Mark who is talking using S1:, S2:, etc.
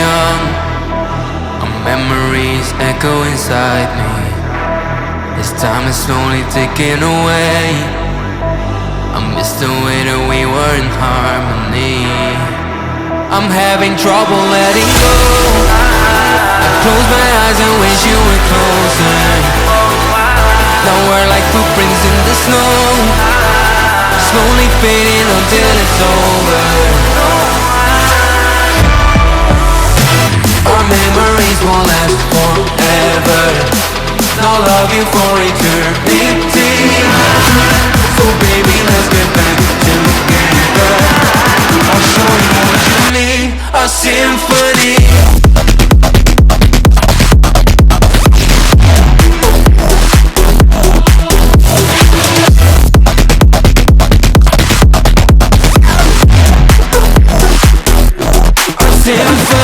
S1: young. Our memories echo inside me. As time is slowly ticking away, I miss the way that we were in harmony. I'm having trouble letting go. I close my eyes and wish you were closer. Now we're like footprints in the snow, slowly fading until it's over. Our memories won't last forever. I'll love you for eternity. So baby, let's get back together. I'll show you what you need, a symphony. Symphony.